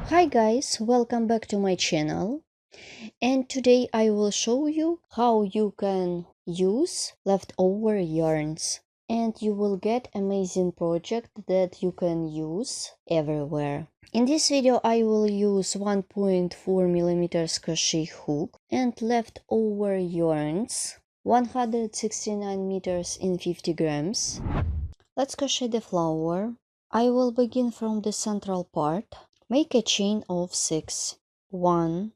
Hi guys, welcome back to my channel, and today I will show you how you can use leftover yarns and you will get amazing project that you can use everywhere. In this video I will use 1.4 millimeters crochet hook and leftover yarns 169 meters in 50 grams. Let's crochet the flower. I will begin from the central part. Make a chain of 6. 1,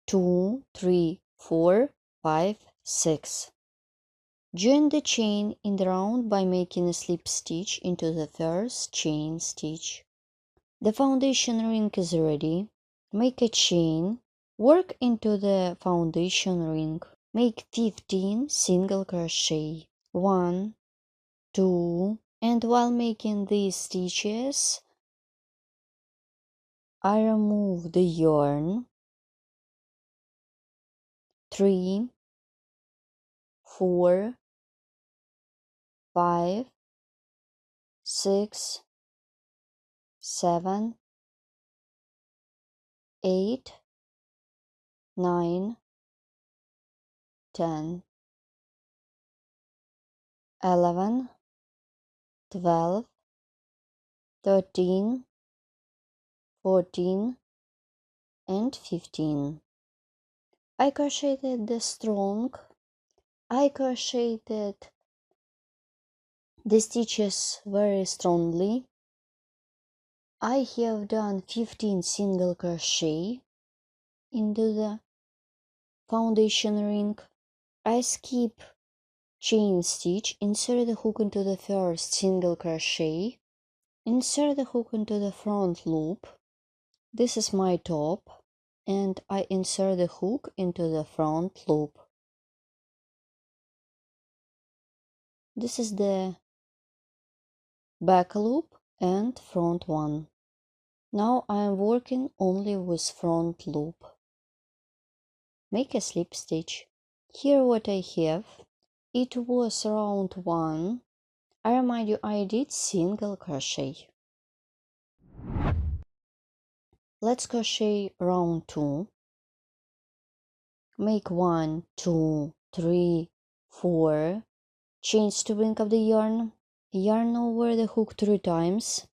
2, 3, 4, 5, 6. Join the chain in the round by making a slip stitch into the first chain stitch. The foundation ring is ready. Make a chain. Work into the foundation ring. Make 15 single crochet. 1, 2, and while making these stitches, I remove the yarn. 3, 4, 5, 6, 7, 8, 9, 10, 11, 12, 13, 14, and 15. I crocheted the strong. I crocheted the stitches very strongly. I have done 15 single crochet into the foundation ring. I skip chain stitch, insert the hook into the first single crochet, insert the hook into the front loop. This is my top, and I insert the hook into the front loop. This is the back loop and front one. Now I am working only with front loop. Make a slip stitch. Here what I have, it was round 1. I remind you I did single crochet. Let's crochet round 2. Make 1, 2, 3, 4. Change to wing of the yarn. Yarn over the hook 3 times.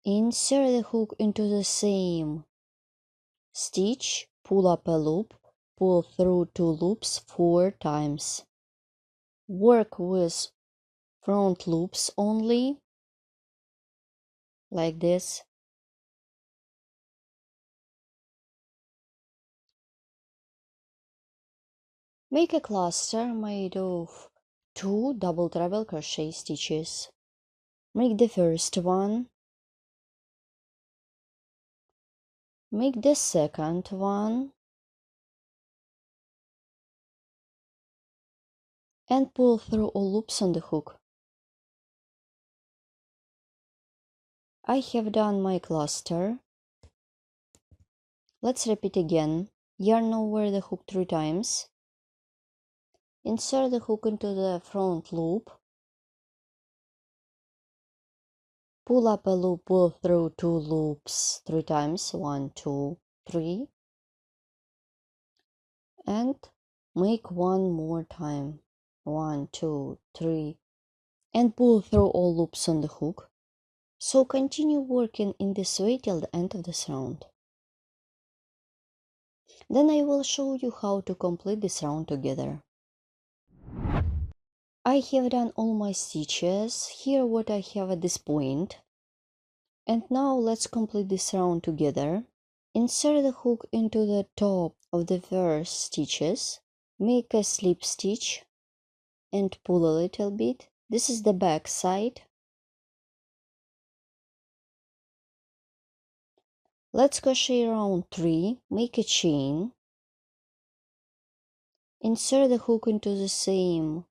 Insert the hook into the same stitch. Pull up a loop. Pull through 2 loops 4 times. Work with front loops only, like this. Make a cluster made of 2 double treble crochet stitches. Make the first one. Make the second one. And pull through all loops on the hook. I have done my cluster. Let's repeat again. Yarn over the hook 3 times. Insert the hook into the front loop. Pull up a loop, pull through 2 loops 3 times. 1, 2, 3. And make one more time. 1, 2, 3. And pull through all loops on the hook. So continue working in this way till the end of this round. Then I will show you how to complete this round together. I have done all my stitches. Here what I have at this point. And now let's complete this round together. Insert the hook into the top of the first stitches. Make a slip stitch and pull a little bit. This is the back side. Let's crochet round 3. Make a chain. Insert the hook into the same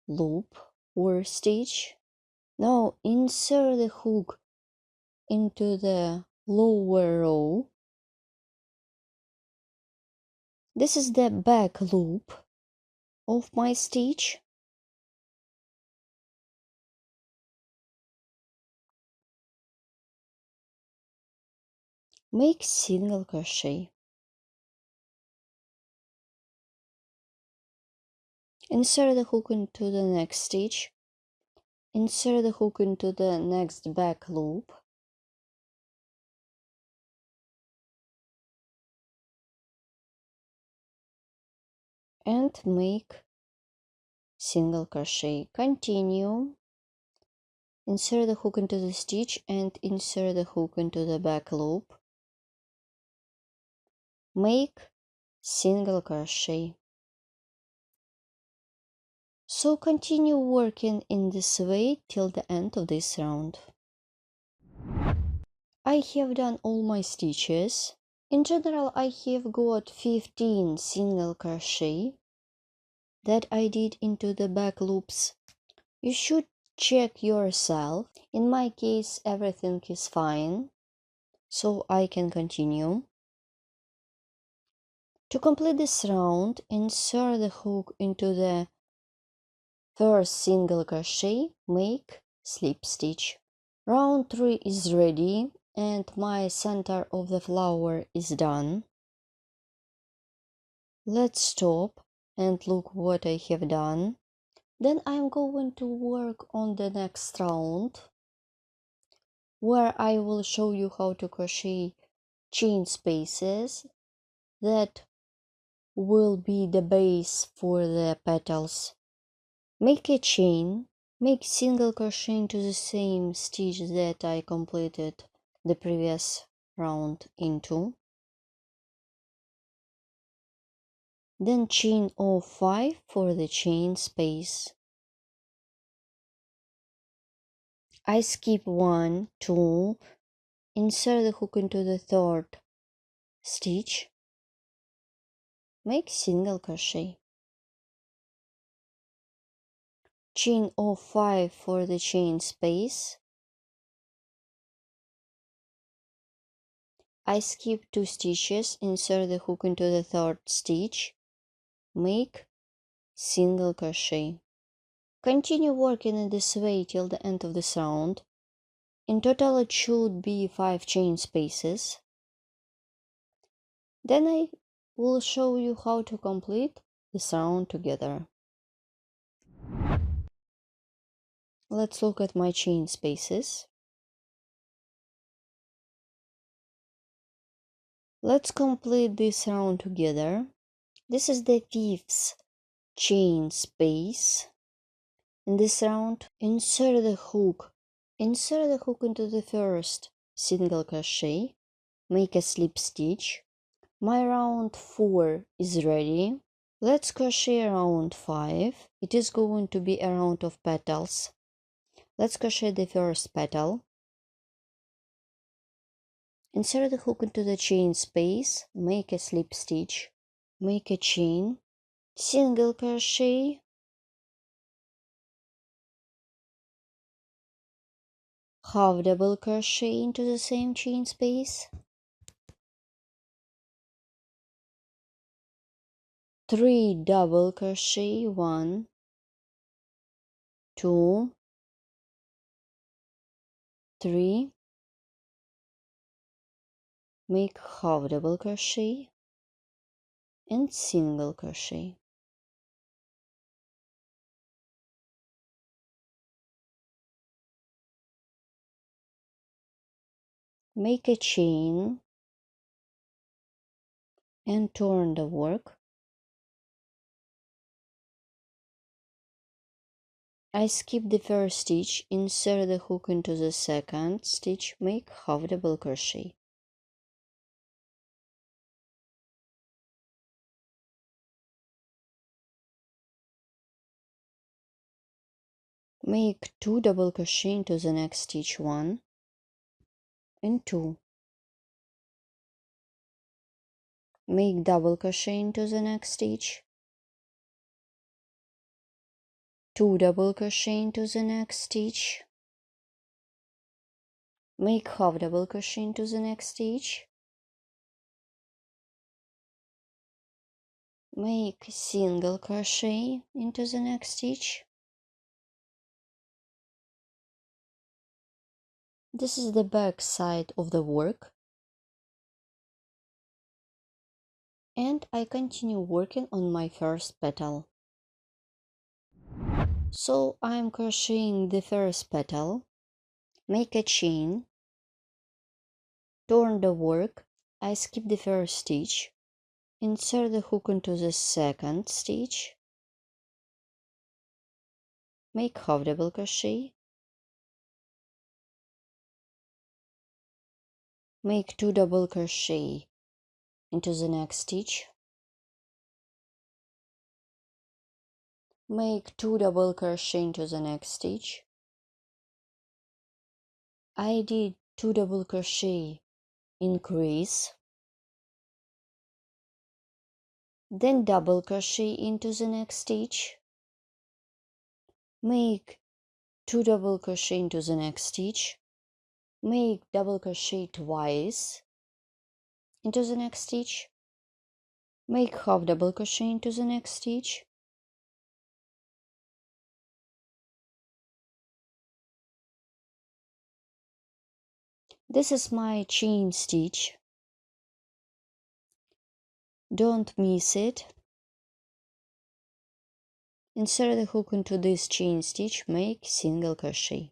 loop or stitch. Now insert the hook into the lower row. This is the back loop of my stitch. make single crochet. Insert the hook into the next stitch. Insert the hook into the next back loop. And make single crochet. Continue. Insert the hook into the stitch and insert the hook into the back loop. Make single crochet. So continue working in this way till the end of this round. I have done all my stitches. In general, I have got 15 single crochet that I did into the back loops. You should check yourself. In my case, everything is fine, so I can continue. To complete this round, insert the hook into the first single crochet, make slip stitch. Round 3 is ready and my center of the flower is done. Let's stop and look what I have done. Then I'm going to work on the next round, where I will show you how to crochet chain spaces that will be the base for the petals. Make a chain, make single crochet into the same stitch that I completed the previous round into. Then chain of 5 for the chain space. I skip 1, 2, insert the hook into the third stitch, make single crochet. Chain of 5 for the chain space. I skip 2 stitches, insert the hook into the third stitch, make single crochet. Continue working in this way till the end of this round. In total it should be 5 chain spaces. Then I will show you how to complete this round together. Let's look at my chain spaces. Let's complete this round together. This is the 5th chain space. In this round, insert the hook into the first single crochet, make a slip stitch. My round 4 is ready. Let's crochet round 5. It is going to be a round of petals. Let's crochet the first petal. Insert the hook into the chain space, make a slip stitch, make a chain, single crochet, half double crochet into the same chain space, 3 double crochet, 1, 2, 3, make half double crochet and single crochet. Make a chain and turn the work. I skip the first stitch, insert the hook into the second stitch, make half double crochet. Make 2 double crochet into the next stitch, 1 and 2. Make double crochet into the next stitch, 2 double crochet into the next stitch, make half double crochet into the next stitch, make single crochet into the next stitch. This is the back side of the work. and I continue working on my first petal. So I'm crocheting the first petal, make a chain, turn the work, I skip the first stitch, insert the hook into the second stitch, make half double crochet, make 2 double crochet into the next stitch, make 2 double crochet into the next stitch. I did 2 double crochet increase, then double crochet into the next stitch, make 2 double crochet into the next stitch, make double crochet twice into the next stitch, make half double crochet into the next stitch, this is my chain stitch, don't miss it. Insert the hook into this chain stitch, make single crochet.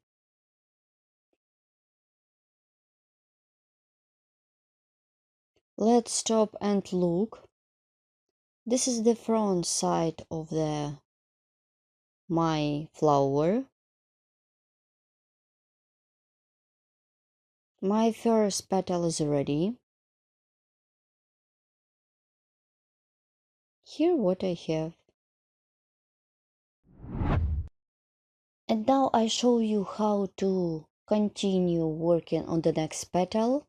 Let's stop and look. This is the front side of my flower. My first petal is ready. Here what I have. And now I show you how to continue working on the next petal.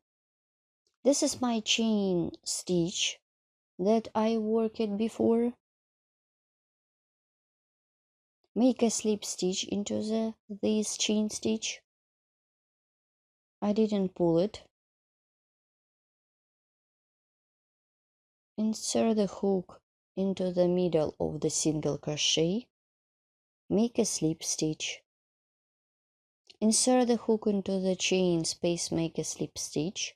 This is my chain stitch that I worked before. Make a slip stitch into this chain stitch. I didn't pull it. Insert the hook into the middle of the single crochet. Make a slip stitch. Insert the hook into the chain space, make a slip stitch.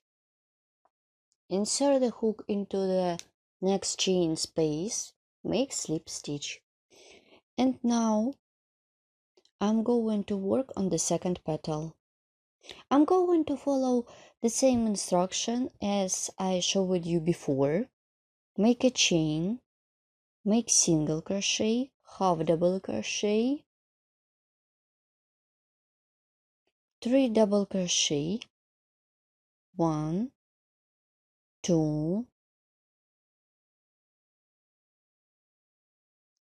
Insert the hook into the next chain space, make slip stitch. And now I'm going to work on the second petal. I'm going to follow the same instruction as I showed you before. Make a chain, make single crochet, half double crochet, 3 double crochet, 1, 2,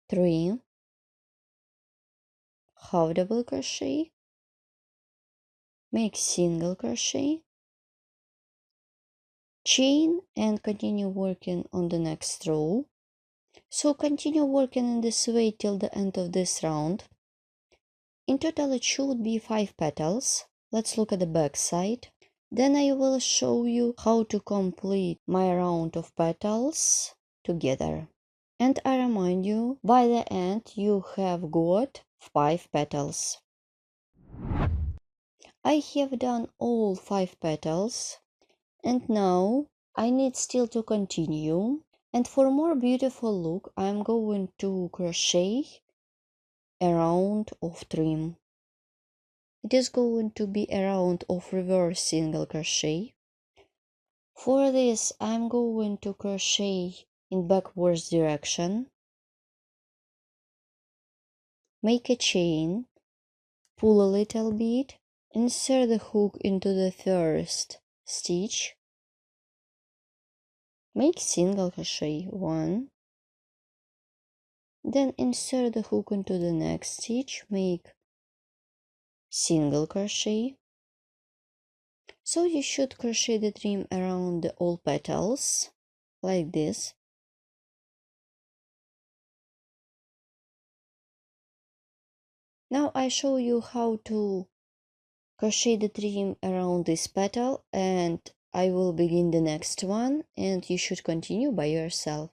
3, half double crochet, make single crochet, chain, and continue working on the next row. So continue working in this way till the end of this round. In total it should be 5 petals. Let's look at the back side. Then I will show you how to complete my round of petals together. And I remind you, by the end you have got 5 petals. I have done all 5 petals, and now I need still to continue. And for more beautiful look, I'm going to crochet a round of trim. It is going to be a round of reverse single crochet. For this, I'm going to crochet in backwards direction. Make a chain, pull a little bit, insert the hook into the first stitch, make single crochet 1, then insert the hook into the next stitch, make single crochet. So you should crochet the trim around all petals like this. Now I show you how to crochet the trim around this petal, and I will begin the next one, and you should continue by yourself.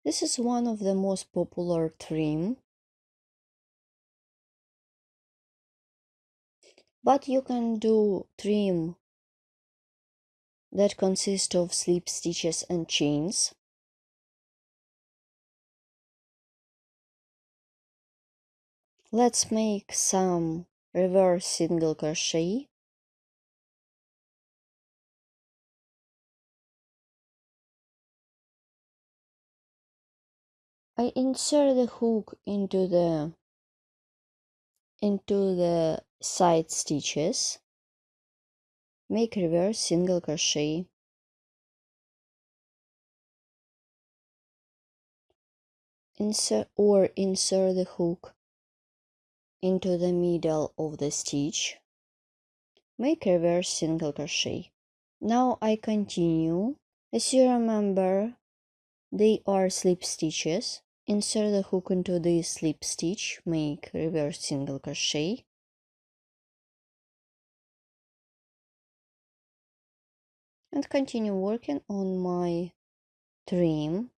This is one of the most popular trim, but you can do trim that consist of slip stitches and chains. Let's make some reverse single crochet. I insert the hook into the side stitches, make reverse single crochet, insert the hook into the middle of the stitch, make reverse single crochet. Now I continue. As you remember, they are slip stitches. Insert the hook into the slip stitch, make reverse single crochet, and continue working on my trim.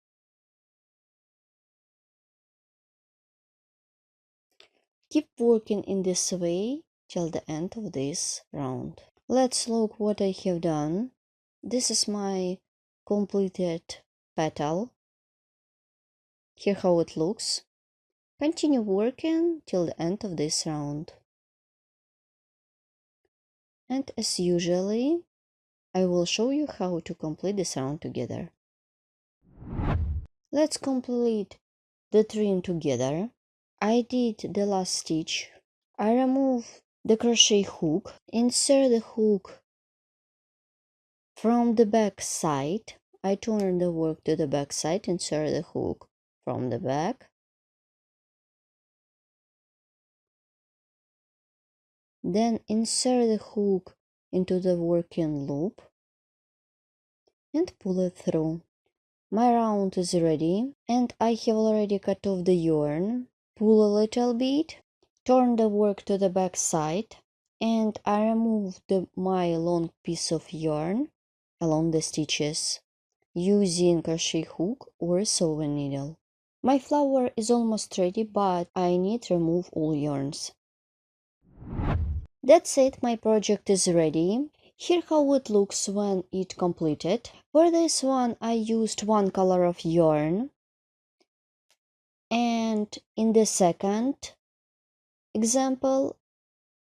Keep working in this way till the end of this round. Let's look what I have done. This is my completed petal. Here how it looks. Continue working till the end of this round. And as usually, I will show you how to complete this round together. Let's complete the trim together. I did the last stitch. I remove the crochet hook, insert the hook from the back side. I turn the work to the back side, insert the hook from the back. Then insert the hook into the working loop and pull it through. My round is ready and I have already cut off the yarn. Pull a little bit, turn the work to the back side, and I remove my long piece of yarn along the stitches using crochet hook or sewing needle. My flower is almost ready, but I need to remove all yarns. That's it, my project is ready. Here how it looks when it completed. For this one I used one color of yarn, and in the second example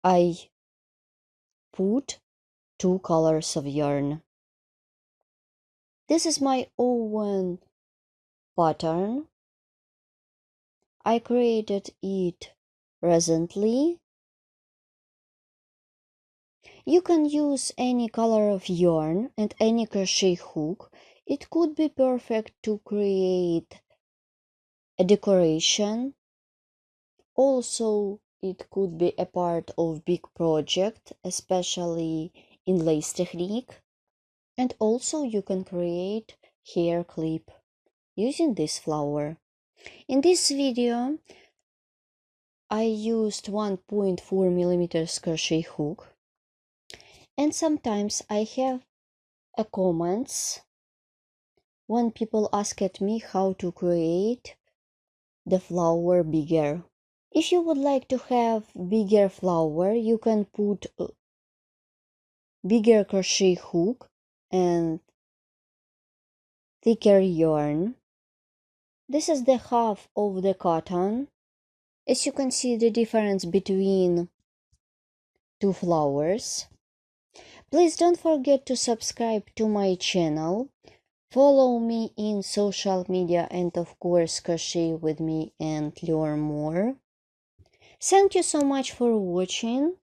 I put two colors of yarn. This is my own pattern. I created it recently. You can use any color of yarn and any crochet hook. It could be perfect to create a decoration. Also, it could be a part of big project, especially in lace technique. And also you can create hair clip using this flower. In this video, I used 1.4 millimeters crochet hook, and sometimes I have a comments when people ask at me how to create the flower bigger. If you would like to have bigger flower, you can put a bigger crochet hook and thicker yarn. This is the half of the cotton. As you can see the difference between two flowers. Please don't forget to subscribe to my channel. Follow me in social media and of course crochet with me and learn more. Thank you so much for watching.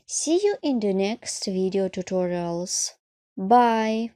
See you in the next video tutorials. Bye!